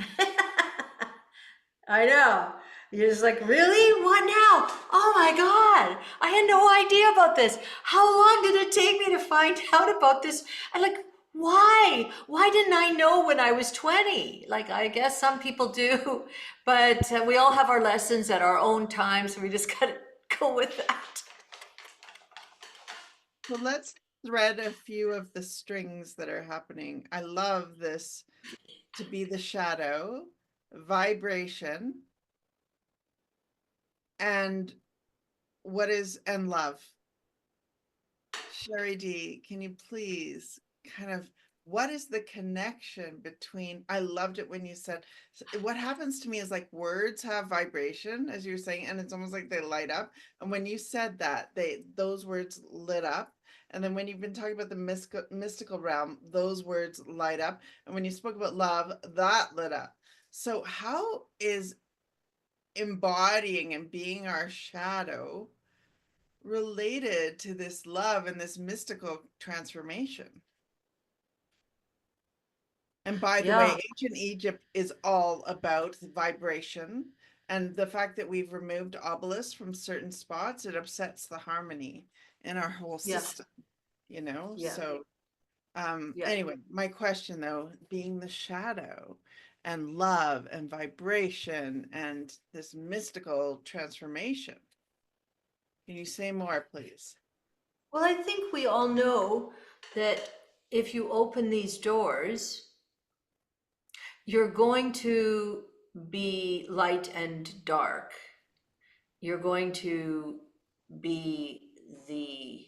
I know. You're just like, really? What now? Oh my God. I had no idea about this. How long did it take me to find out about this? And like, why? Why didn't I know when I was 20? Like, I guess some people do, but we all have our lessons at our own time. So we just got to go with that. So let's thread a few of the strings that are happening. I love this to be the shadow, vibration, and and love. Sheri-D, can you please kind of what is the connection between I loved it when you said what happens to me is like words have vibration, as you're saying, and it's almost like they light up. And when you said that, those words lit up. And then when you've been talking about the mystical realm, those words light up. And when you spoke about love, that lit up. So how is embodying and being our shadow related to this love and this mystical transformation? And by the Yeah. way, ancient Egypt is all about vibration And the fact that we've removed obelisks from certain spots, it upsets the harmony in our whole Yeah, system, you know? yeah, So, yeah. anyway, my question though, being the shadow and love and vibration and this mystical transformation, can you say more, please? Well, I think we all know that if you open these doors, you're going to be light and dark. You're going to be the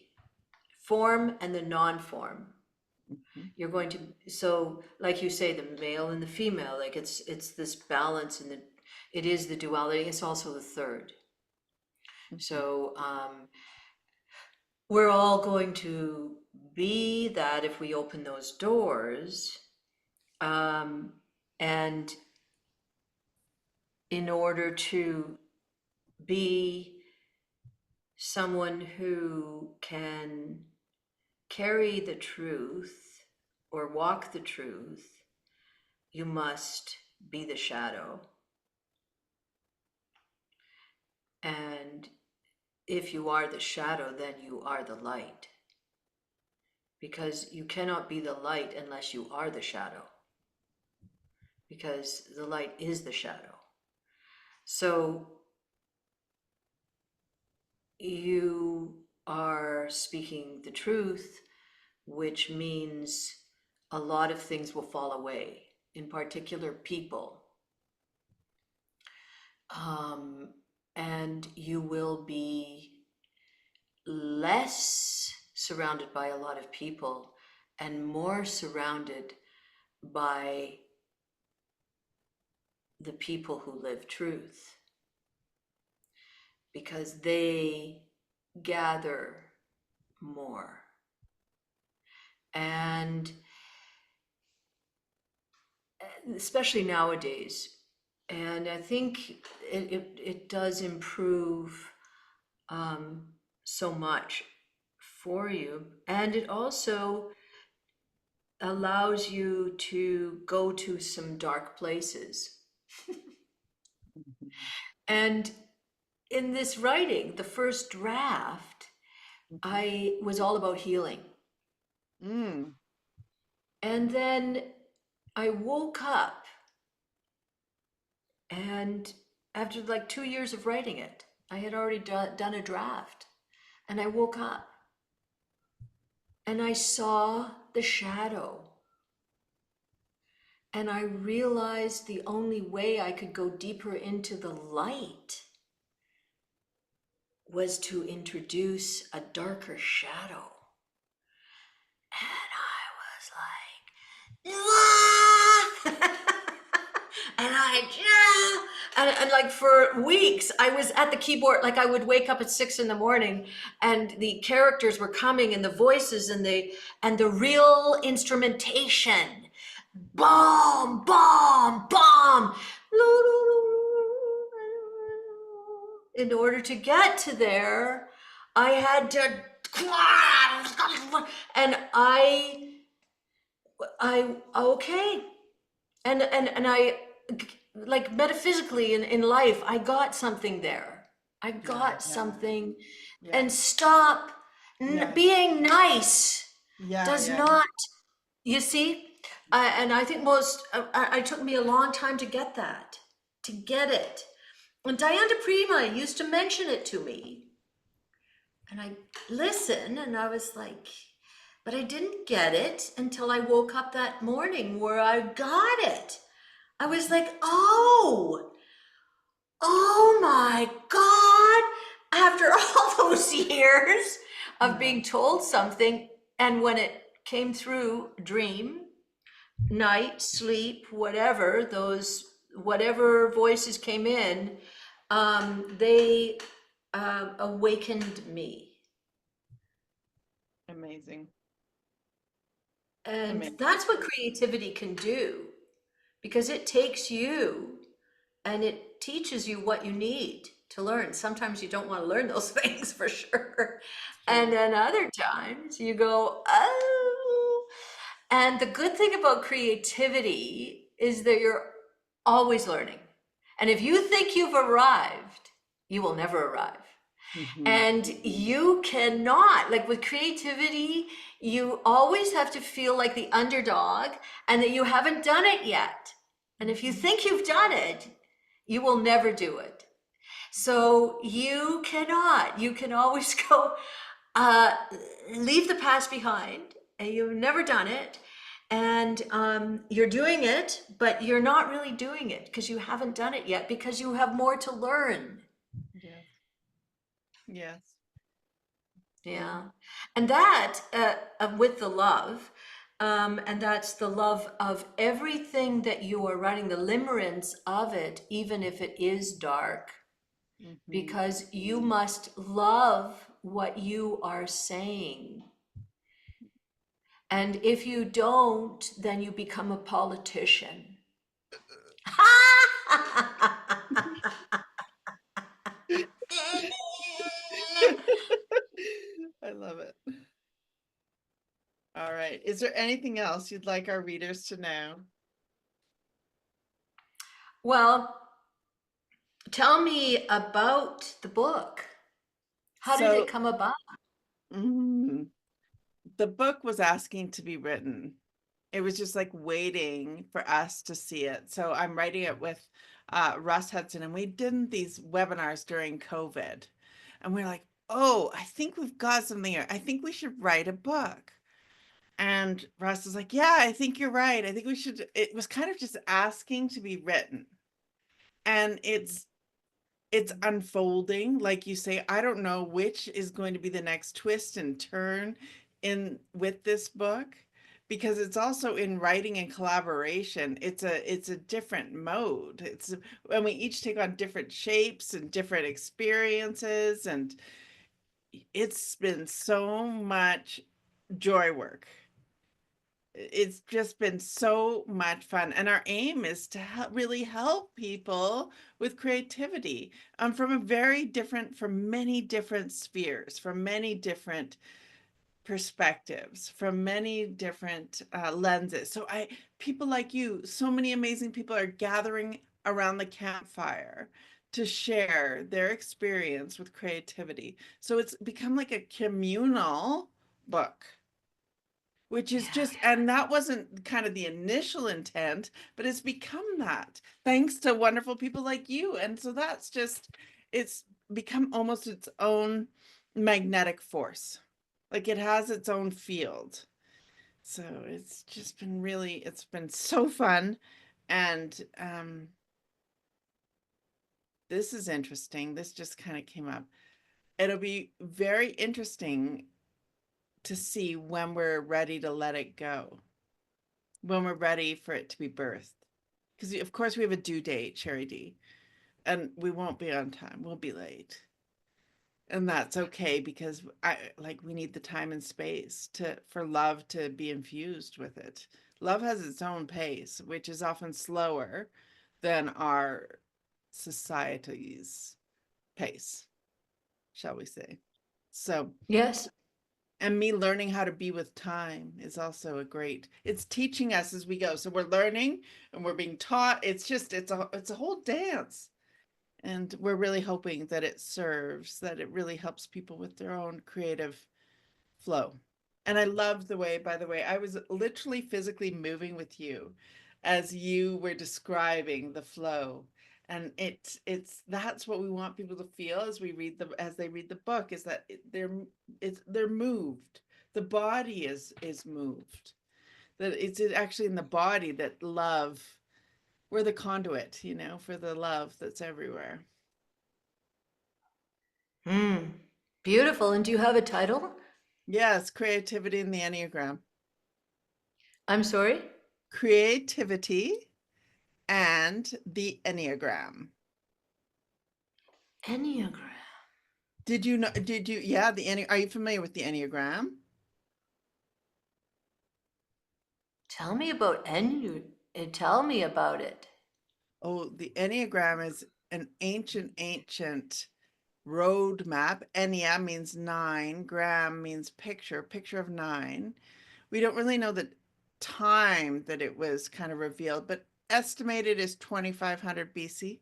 form and the non-form. Mhm, You're going to, so like you say, the male and the female, like it's this balance, and it is the duality. It's also the third. mhm, So we're all going to be that if we open those doors. Um, and in order to be someone who can carry the truth or walk the truth, you must be the shadow. And if you are the shadow, then you are the light. Because you cannot be the light unless you are the shadow. Because the light is the shadow. So you are speaking the truth, which means a lot of things will fall away, in particular, people. Um, and you will be less surrounded by a lot of people and more surrounded by the people who live truth, because they gather more. And especially nowadays, and I think it does improve um, so much for you. And it also allows you to go to some dark places. mhm, And in this writing, the first draft, mhm. I was all about healing. Mm, And then I woke up, and after like 2 years of writing it, I had already done a draft. And I woke up and I saw the shadow. And I realized the only way I could go deeper into the light was to introduce a darker shadow. And I was like, and and like for weeks, I was at the keyboard. Like I would wake up at 6 in the morning, and the characters were coming, and the voices, and the real instrumentation, bomb, bomb, bomb. In order to get to there, I had to, and I okay, and I, like metaphysically in life, I got something there. I yeah, got yeah, something, yeah, and stop yeah, being nice yeah, does yeah. not, you see. And I think I took me a long time to get that, to get it. And Diana Prima used to mention it to me, and I listened, and I was like, but I didn't get it until I woke up that morning where I got it. I was Mhm, like, oh my God. After all those years of yeah, being told something, and when it came through dream, night, sleep, whatever, whatever voices came in, they awakened me. amazing, And amazing. that's what creativity can do, because it takes you and it teaches you what you need to learn. Sometimes you don't want to learn those things for sure. It's And true. then other times you go, oh. And the good thing about creativity is that you're always learning. And if you think you've arrived, you will never arrive. Mhm. And you cannot, like with creativity, you always have to feel like the underdog and that you haven't done it yet. And if you think you've done it, you will never do it. So you cannot, you can always go, uh, leave the past behind. And you've never done it. And you're doing it, but you're not really doing it because you haven't done it yet because you have more to learn. Yes. Yes. Yeah. And that, with the love, and that's the love of everything that you are writing, the limerence of it, even if it is dark, Mhm. because you must love what you are saying. And if you don't, then you become a politician. I love it. All right. Is there anything else you'd like our readers to know? Well, tell me about the book. How did it So, come about? mm, the book was asking to be written. It was just like waiting for us to see it. So I'm writing it with Russ Hudson, and we did these webinars during COVID. And we're like, oh, I think we've got something here. I think we should write a book. And Russ was like, yeah, I think you're right. I think we should. It was kind of just asking to be written. And it's unfolding, like you say. I don't know which is going to be the next twist and turn in with this book, because it's also in writing and collaboration. It's a different mode. It's when we each take on different shapes and different experiences, and it's been so much joy work. It's just been so much fun, and our aim is to really help people with creativity, from a very different from many different spheres, from many different perspectives, from many different lenses. So I people like you, so many amazing people are gathering around the campfire to share their experience with creativity. So it's become like a communal book, which is Yeah. just, and that wasn't kind of the initial intent, but it's become that thanks to wonderful people like you. And so that's just, it's become almost its own magnetic force. Like it has its own field. So it's just been really, it's been so fun. And this is interesting. This just kind of came up. It'll be very interesting to see when we're ready to let it go, when we're ready for it to be birthed. Because of course we have a due date, Sheri-D, and we won't be on time. We'll be late. And that's okay, because we need the time and space to for love to be infused with it. Love has its own pace, which is often slower than our society's pace, shall we say. So, Yes. and me learning how to be with time is also a great, it's teaching us as we go. So we're learning and we're being taught. It's just, it's a whole dance. And we're really hoping that it serves, that it really helps people with their own creative flow. And I loved the way, by the way, I was literally physically moving with you as you were describing the flow. And it's that's what we want people to feel as we read as they read the book, is that they're moved. The body is moved. That it's actually in the body that love, we're the conduit, for the love that's everywhere. Mm. Beautiful. And do you have a title? Yes, creativity in the Enneagram. I'm sorry? Creativity and the Enneagram. Enneagram. Did you know, yeah, are you familiar with the Enneagram? Tell me about tell me about it. Oh, the Enneagram is an ancient roadmap. Ennea means nine, gram means picture of nine. We don't really know the time that it was kind of revealed, but estimated is 2500 BC.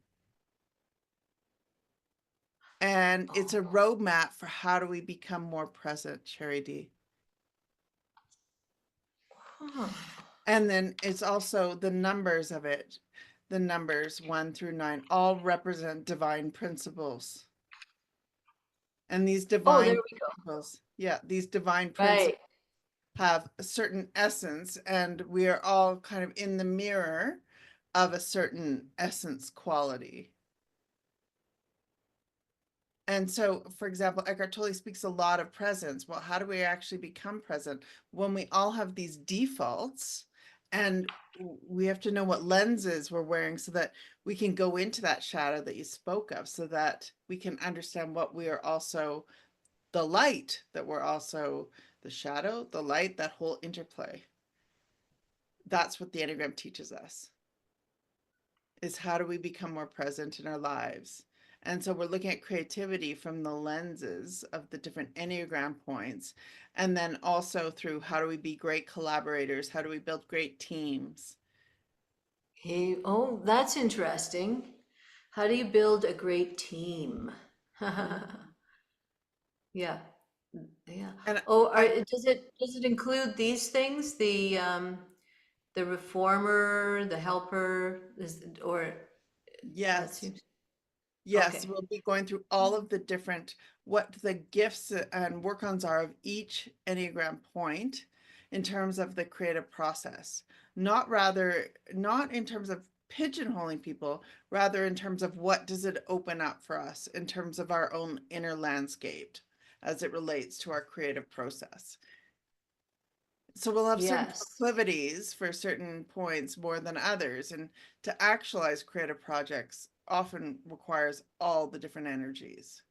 And it's a roadmap for how do we become more present, Sheri-D. Huh. And then it's also the numbers of it. The numbers 1 through 9 all represent divine principles. And these Oh, there divine we go. principles, yeah, these divine principles Right. have a certain essence, and we are all kind of in the mirror of a certain essence quality. And so, for example, Eckhart Tolle speaks a lot of presence. Well, how do we actually become present when we all have these defaults? And we have to know what lenses we're wearing so that we can go into that shadow that you spoke of, so that we can understand what we are also the light, that we're also the shadow, the light, that whole interplay. That's what the Enneagram teaches us, is how do we become more present in our lives. And so we're looking at creativity from the lenses of the different Enneagram points. And then also through how do we be great collaborators? How do we build great teams? Hey, oh, that's interesting. How do you build a great team? Yeah, yeah. And Oh, I, does it include these things? The reformer, the helper, or that yes, seems yes, okay. we'll be going through all of the different, what the gifts and work-ons are of each Enneagram point in terms of the creative process. Not in terms of pigeonholing people, rather in terms of what does it open up for us in terms of our own inner landscape as it relates to our creative process. So we'll have certain Yes, proclivities for certain points more than others. And to actualize creative projects often requires all the different energies.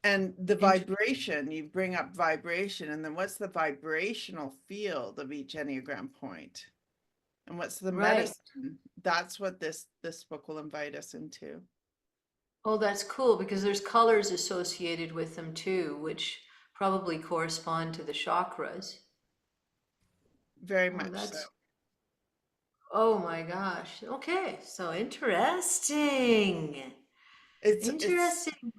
And the Int vibration, you bring up vibration, and then what's the vibrational field of each Enneagram point? And what's the right. medicine? That's what this book will invite us into. Oh, that's cool because there's colors associated with them too, which probably correspond to the chakras. Very Oh, much so. oh my gosh. Okay, so interesting. It's Interesting.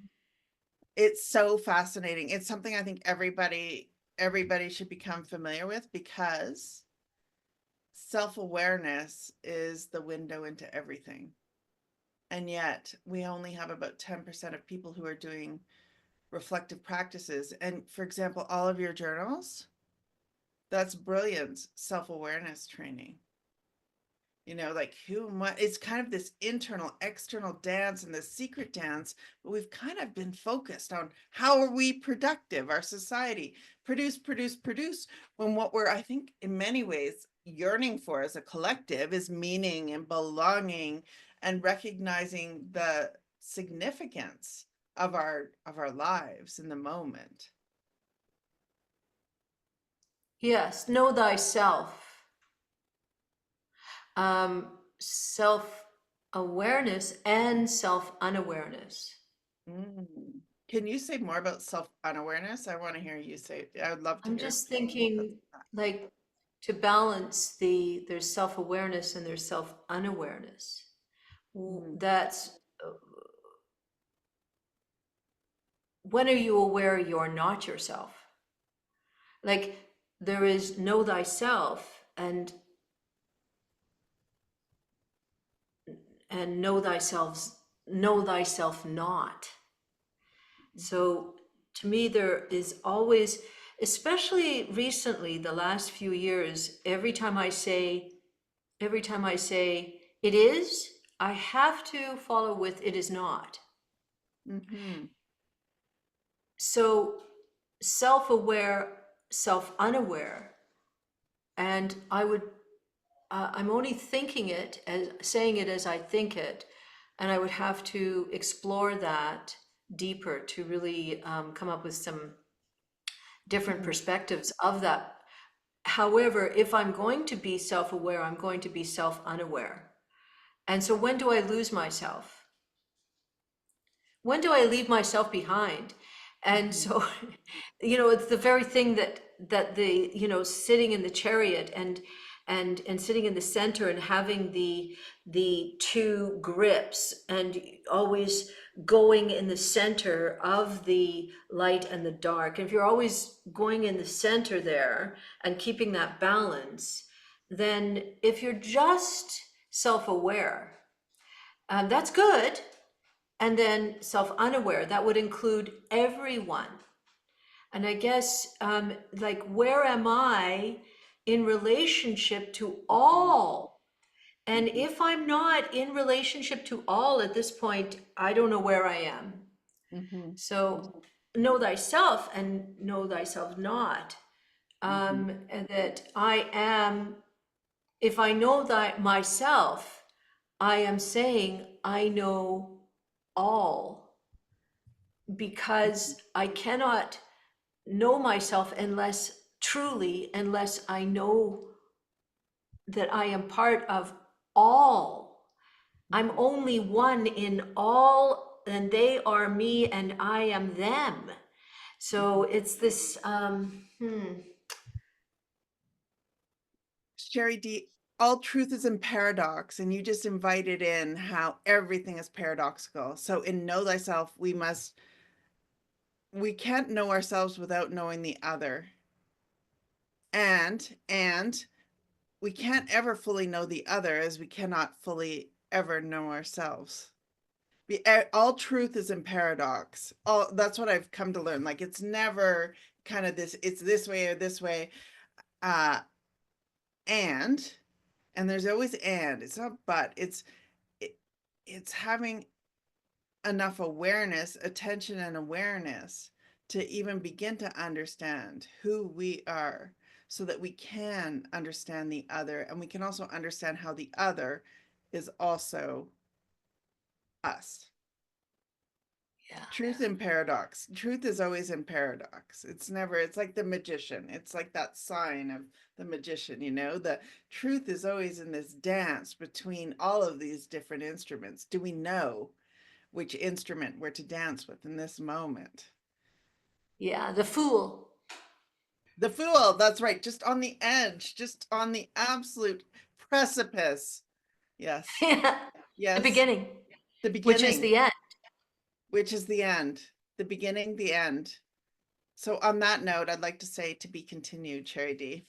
it's so fascinating. It's something I think everybody should become familiar with, because self-awareness is the window into everything. And yet we only have about 10% of people who are doing reflective practices. And for example, all of your journals, that's brilliant self-awareness training. Like who and what, it's kind of this internal external dance and this secret dance, but we've kind of been focused on how are we productive, our society, produce, when what we're, I think, in many ways yearning for as a collective is meaning and belonging, and recognizing the significance of our lives in the moment. Yes, know thyself. Self-awareness and self-unawareness. Mm. Can you say more about self-unawareness? I want to hear you say, I would love to I'm hear just about thinking that. like to balance there's self-awareness and there's self-unawareness. Mm. That's when are you aware you're not yourself? Like there is know thyself and know thyself not. Mhm. So to me, there is always, especially recently, the last few years, every time I say it is, I have to follow with it is not. Mhm. So self-aware, self-unaware, and I'm only thinking it as saying it as I think it, and I would have to explore that deeper to really come up with some different Mhm. perspectives of that. However, if I'm going to be self-aware, I'm going to be self-unaware. And so when do I lose myself? When do I leave myself behind? And Mhm. so, it's the very thing that the, sitting in the chariot and sitting in the center and having the two grips and always going in the center of the light and the dark. And if you're always going in the center there and keeping that balance, then if you're just self-aware, that's good. And then self-unaware, that would include everyone. And I guess, like, where am I in relationship to all? And if I'm not in relationship to all at this point, I don't know where I am. Mm-hmm. So know thyself and know thyself not. Mm-hmm. And that I am, if I know that myself, I am saying I know all, because I cannot know myself unless I know that I am part of all. I'm only one in all, and they are me and I am them. So it's this Sheri-D, all truth is in paradox, and you just invited in how everything is paradoxical. So in know thyself, we can't know ourselves without knowing the other. And we can't ever fully know the other, as we cannot fully ever know ourselves. All truth is in paradox. All That's what I've come to learn. Like, it's never kind of this, it's this way or this way. Uh and there's always it's not but, it's having enough awareness, attention and awareness to even begin to understand who we are, so that we can understand the other, and we can also understand how the other is also us. yeah. Truth and paradox. Truth is always in paradox. It's never, it's like the magician. It's like that sign of the magician, the truth is always in this dance between all of these different instruments. Do we know which instrument we're to dance with in this moment? Yeah, the fool. The fool, that's right, just on the edge, just on the absolute precipice. Yes, Yeah, the yes, beginning, the which is beginning, the end. which is the end, the beginning, the end. So on that note, I'd like to say to be continued, Sheri-D.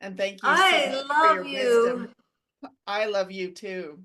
And thank you so I much for love your you. wisdom. I love you too.